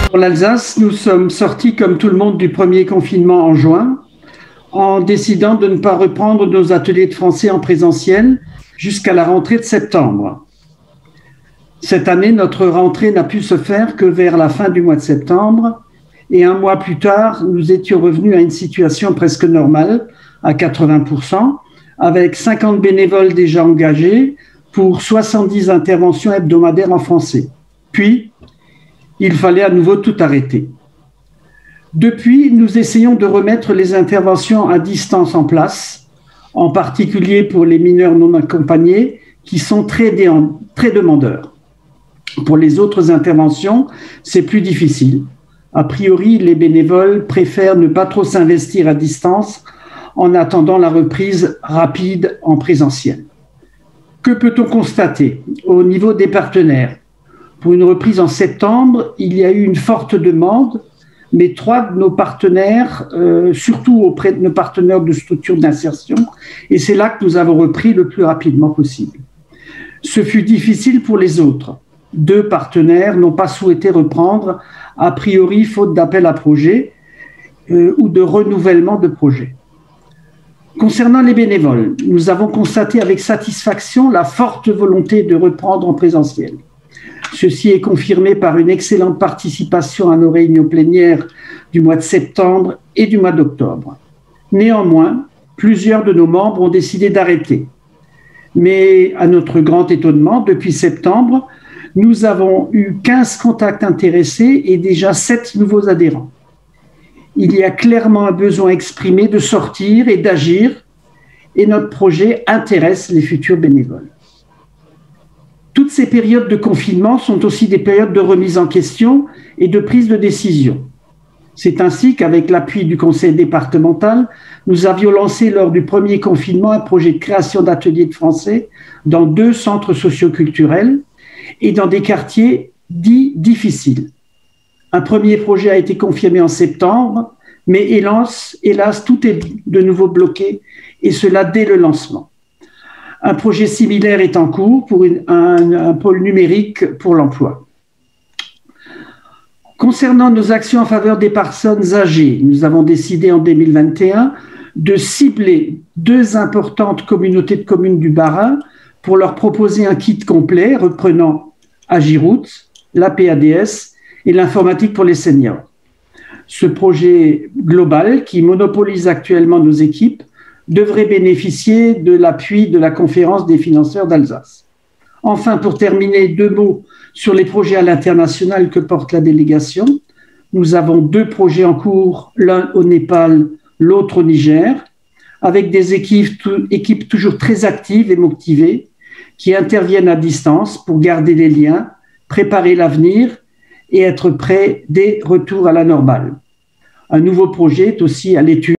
Pour l'Alsace, nous sommes sortis comme tout le monde du premier confinement en juin, en décidant de ne pas reprendre nos ateliers de français en présentiel jusqu'à la rentrée de septembre. Cette année, notre rentrée n'a pu se faire que vers la fin du mois de septembre, et un mois plus tard, nous étions revenus à une situation presque normale, à 80%, avec 50 bénévoles déjà engagés pour 70 interventions hebdomadaires en français. Puis, il fallait à nouveau tout arrêter. Depuis, nous essayons de remettre les interventions à distance en place, en particulier pour les mineurs non accompagnés qui sont très demandeurs. Pour les autres interventions, c'est plus difficile. A priori, les bénévoles préfèrent ne pas trop s'investir à distance en attendant la reprise rapide en présentiel. Que peut-on constater au niveau des partenaires? Pour une reprise en septembre, il y a eu une forte demande, mais 3 de nos partenaires, surtout auprès de nos partenaires de structures d'insertion, et c'est là que nous avons repris le plus rapidement possible. Ce fut difficile pour les autres. 2 partenaires n'ont pas souhaité reprendre, a priori faute d'appel à projet ou de renouvellement de projet. Concernant les bénévoles, nous avons constaté avec satisfaction la forte volonté de reprendre en présentiel. Ceci est confirmé par une excellente participation à nos réunions plénières du mois de septembre et du mois d'octobre. Néanmoins, plusieurs de nos membres ont décidé d'arrêter. Mais à notre grand étonnement, depuis septembre, nous avons eu 15 contacts intéressés et déjà 7 nouveaux adhérents. Il y a clairement un besoin exprimé de sortir et d'agir, et notre projet intéresse les futurs bénévoles. Toutes ces périodes de confinement sont aussi des périodes de remise en question et de prise de décision. C'est ainsi qu'avec l'appui du conseil départemental, nous avions lancé lors du premier confinement un projet de création d'ateliers de français dans 2 centres socioculturels et dans des quartiers dits difficiles. Un premier projet a été confirmé en septembre, mais hélas, tout est de nouveau bloqué, et cela dès le lancement. Un projet similaire est en cours pour un pôle numérique pour l'emploi. Concernant nos actions en faveur des personnes âgées, nous avons décidé en 2021 de cibler 2 importantes communautés de communes du Bas-Rhin pour leur proposer un kit complet reprenant Agiroute, la PADS et l'informatique pour les seniors. Ce projet global, qui monopolise actuellement nos équipes, devrait bénéficier de l'appui de la conférence des financeurs d'Alsace. Enfin, pour terminer, 2 mots sur les projets à l'international que porte la délégation. Nous avons 2 projets en cours, l'un au Népal, l'autre au Niger, avec des équipes toujours très actives et motivées qui interviennent à distance pour garder les liens, préparer l'avenir et être prêts dès retour à la normale. Un nouveau projet est aussi à l'étude